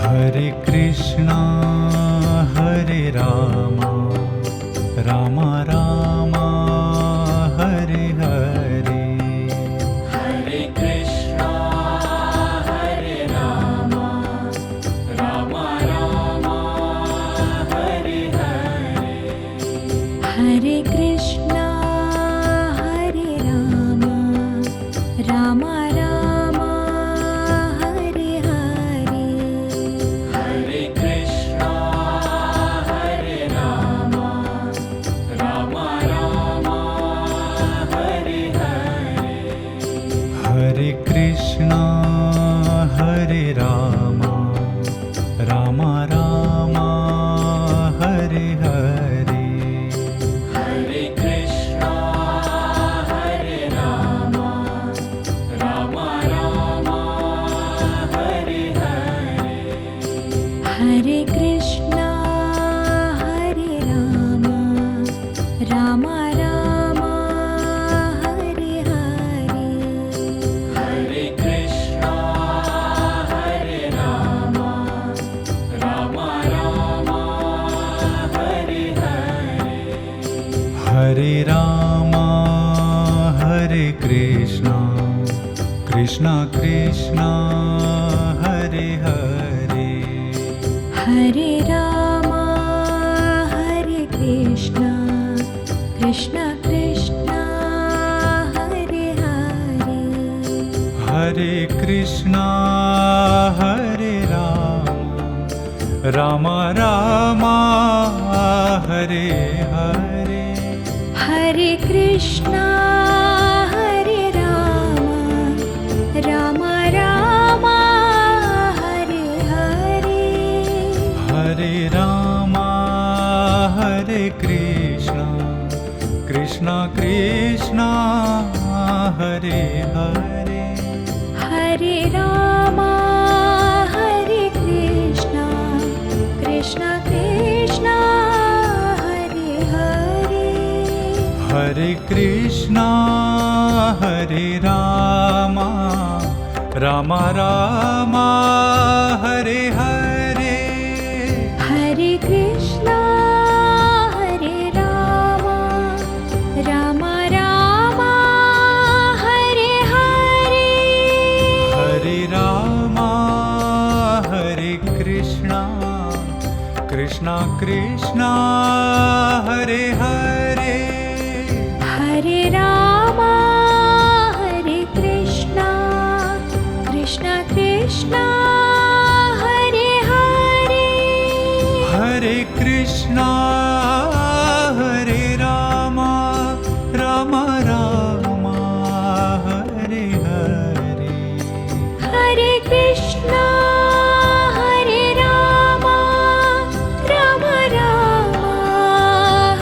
Hare Krishna Hare Rama Rama Rama Hare Hare. Hare Krishna Hare Rama Rama Rama Hare Hare. Hare Krishna Hare Rama Rama Rama Hare Hare. Hare Krishna Hare Rama Rama Rama Hare Hare. Hare Krishna Hare Rama Rama Rama Hare Hare. Hare Krishna Hare Rama Rama Rama Hare Hare. Hare Krishna Hare Rama Rama Rama Hare Hare. Hare Krishna Hare Rama Rama Rama Hare Hare. Hare Rama Hare Krishna Krishna Krishna Hare Hare. Hare Rama Hare Krishna Krishna Krishna Hare Hare. Hare Krishna Hare Rama Rama Hare Hare. Hare Krishna Hare Rama Rama Rama Hare Hare. Hare Rama Hare Krishna Krishna Krishna Hare Hare. Hare Rama Hare Krishna Krishna Krishna Hare Hare. Hare Krishna Hare Rama Rama Rama Hare Hare. Hare Krishna Hare Rama Rama Rama Hare Hare. Hare Rama Hare Krishna Krishna Krishna Hare Hare. Hare Rama Hare Krishna Krishna Krishna Hare Hare. Hare Krishna Hare Rama Rama Rama Hare Hare. Hare Krishna Hare Rama Rama Rama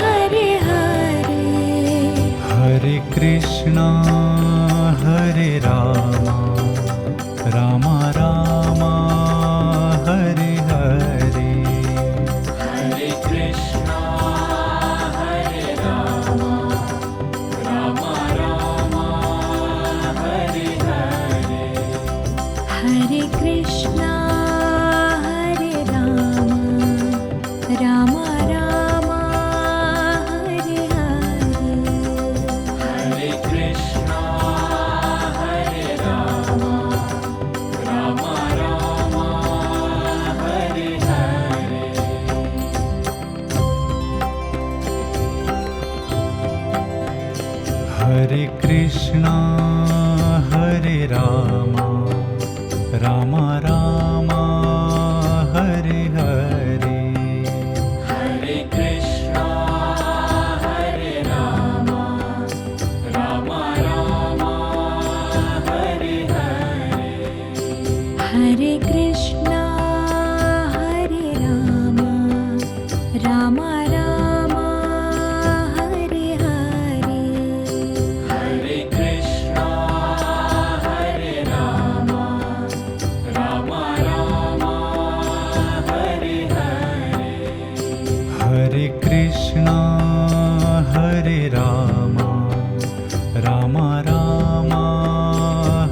Hare Hare. Hare Krishna Hare Rama Rama Rama Hare Hare. Hare Krishna Hare Rama Rama Rama Hare Hare. Hare Krishna Hare Rama Rama Rama Hare Hare. Hare Krishna Hare Rama Rama Rama Hare Hare. Hare Krishna Hare Rama Rama Rama Hare Hare. Hare Krishna Hare Rama Rama Rama Hare Hare. Hare Krishna Hare Rama Rama Rama Hare Hare. Hare Krishna Hare Rama Rama Rama Hare Hare. Hare Krishna Hare Rama Rama Rama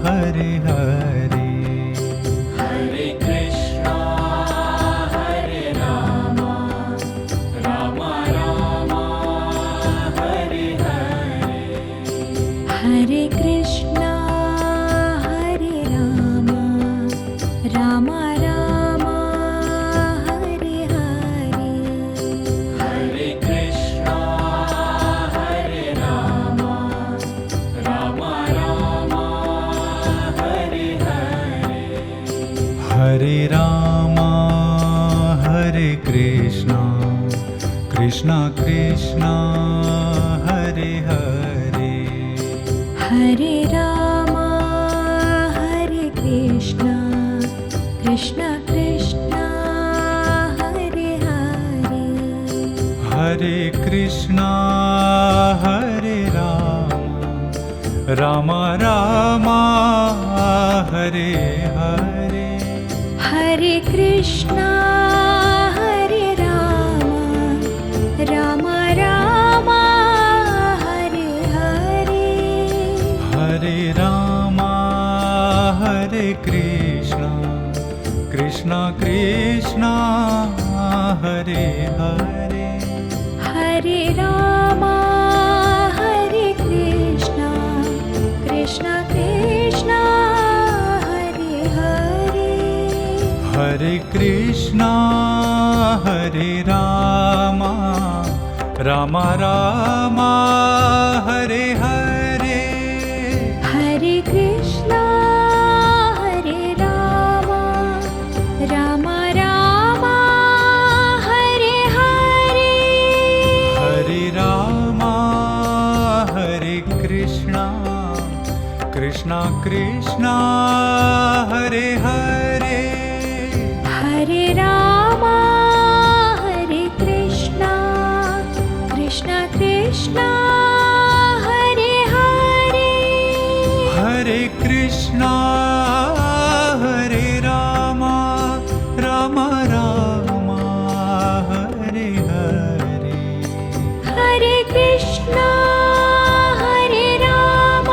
Hare Hare. Hare Krishna Hare Krishna Hare Ram Ram Ram Hare Hare Hare Krishna Hare Ram Ram Ram Hare Hare Hare Ram Hare Krishna Krishna Krishna Hare Hare Hare Ram Hare Krishna Krishna Krishna Hare Hare Hare Krishna Hare Ram Ram Ram Hare Hare Hare Krishna Hare Ram Ram Ram Hare Hare Hare Ram Hare Krishna Krishna Krishna Hare Hare Hare Ram Hare Krishna Krishna Krishna Hare Hare Hare Krishna Hare Ram Ram Ram Hare Hare Hare Krishna Hare Ram Ram Ram Hare Hare Hare Ram Hare Krishna Krishna Krishna Hare Hare Hare Ram Hare Krishna Krishna Krishna Hare Hare Hare Krishna Hare Ram Ram Ram Hare Hare Hare Krishna Hare Ram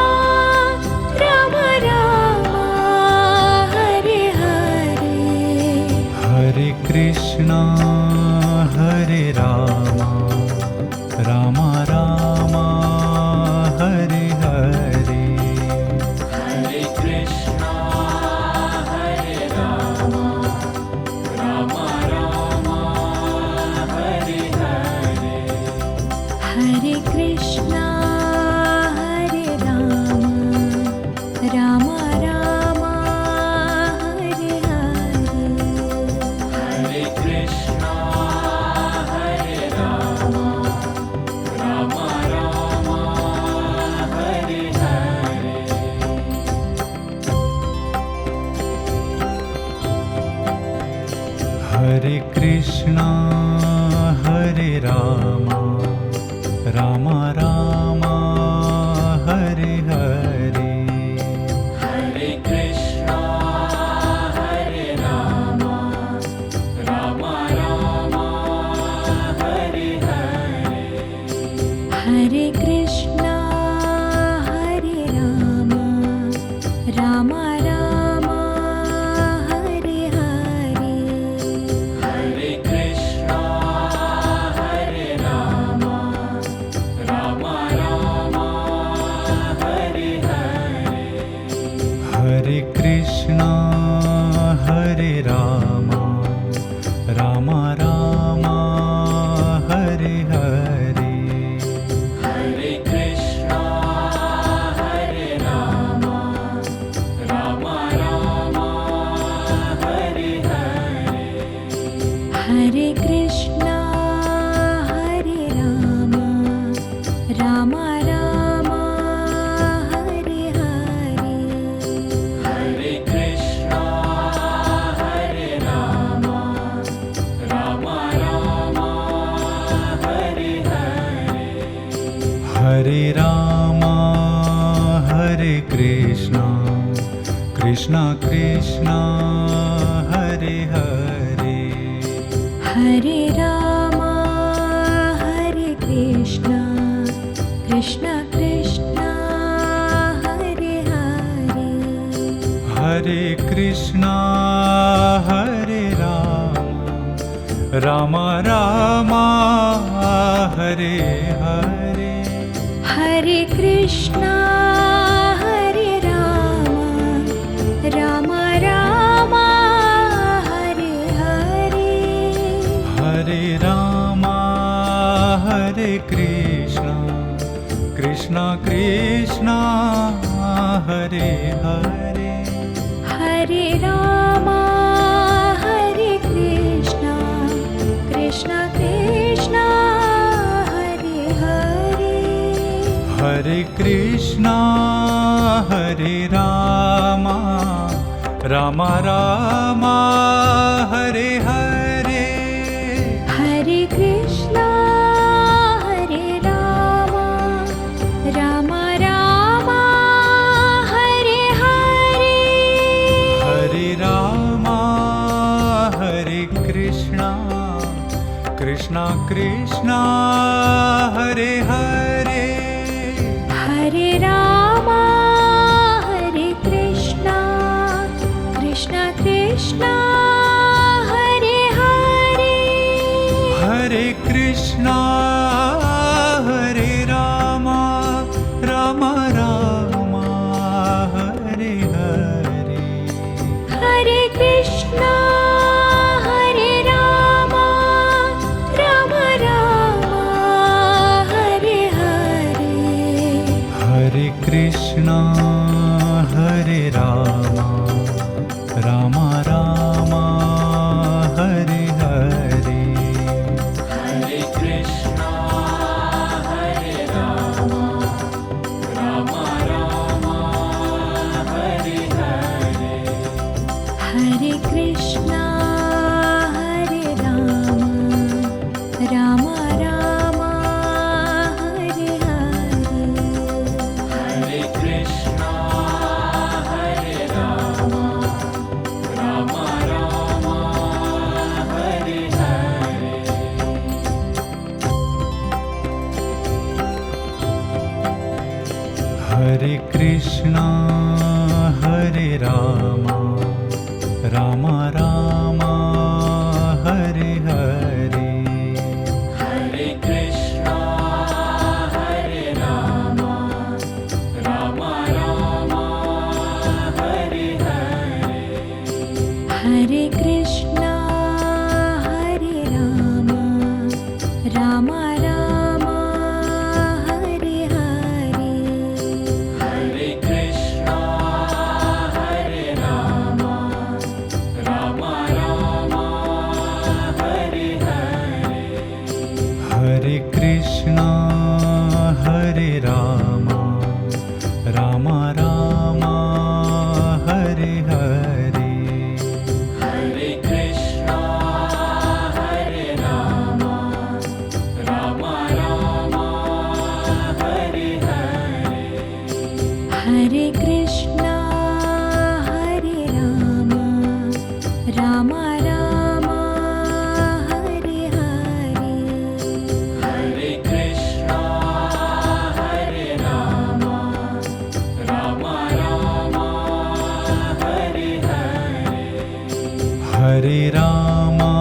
Ram Ram Hare Hare Hare Krishna Hare Ram Ram Ram Hare Hare Hare Krishna Hare Ram Ram Ram Hare Hare Hare Krishna Hare Ram Ram Ram Hare Hare Hare Krishna Hare Ram Ram Ram Hare Hare Hare Krishna Hare Ram Ram Ram Hare Hare Hare Krishna Hare Ram Ram Ram Hare Hare Hare Krishna Hare Ram Ram Ram Hare Hare Hare Krishna Hare Ram Ram Ram Hare Hare Hare Krishna Hare Ram Ram Ram Hare Hare Hare Krishna Hare Ram Ram Ram Hare Hare Hare Krishna Hare Ram Ram Ram Hare Hare Hare Krishna Hare Ram Ram Ram Hare Hare Hare Ram Hare Krishna Krishna Krishna Hare Hare Hare Ram Hare Krishna Krishna Krishna Hare Hare Hare Krishna Hare Ram Ram Ram Hare Hare Hare Krishna Krishna Krishna Hare Hare Hare Rama Hare Krishna Krishna Krishna Hare Hare Hare Krishna Hare Rama Rama Rama Hare Hare Hare Krishna Hare Rama Rama Rama Hare Hare Hare Rama Hare Krishna Krishna Krishna Hare Hare Hare Rama Hare Krishna Krishna Krishna Hare Hare Hare Krishna Hare Rama Rama Rama Hare Hare Hare Krishna Hare Rama Rama Rama Hare Hare Hare Krishna Hare Rama Rama Rama Hare Hare Hare Krishna Hare Rama Rama Rama Hare Hare Hare Krishna Hare Rama Rama Rama Hare Hare Hare Krishna Hare Rama Rama Rama Hare Hare Hare Krishna Hare Rama Rama Rama Hare Hare Hare Krishna Hare Rama Rama Rama Hare Hare Hare Krishna Hare Rama Rama Rama Hare Hare Hare Krishna Hare Rama Rama Rama Hare Hare Hare Krishna Hare Rama Rama Rama Hare Hare Hare Krishna Hare Rama Rama Rama Hare Hare Hare Krishna Hare Rama Rama Rama Hare Hare Hare Krishna Hare Rama Rama Rama Hare Hare Hare Rama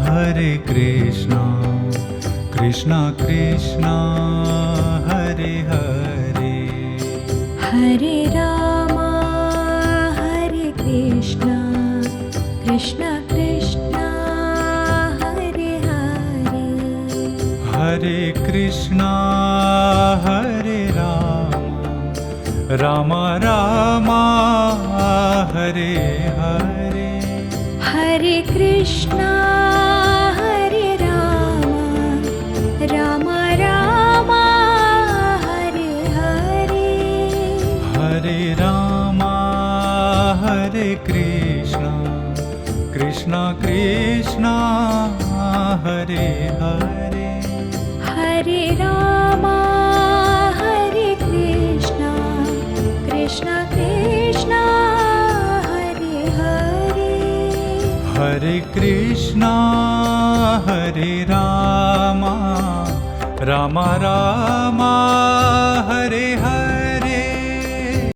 Hare Krishna Krishna Krishna Hare Hare Hare Rama Hare Krishna Krishna Krishna Hare Hare Hare Krishna Hare Rama Rama Rama Hare Hare Hare Krishna Hare Rama Rama Rama Hare Hare Hare Rama Hare Krishna Krishna Krishna Hare Hare Hare Rama Hare Krishna Krishna Krishna Hare Hare Hare Krishna Hare Rama Rama Rama Hare Hare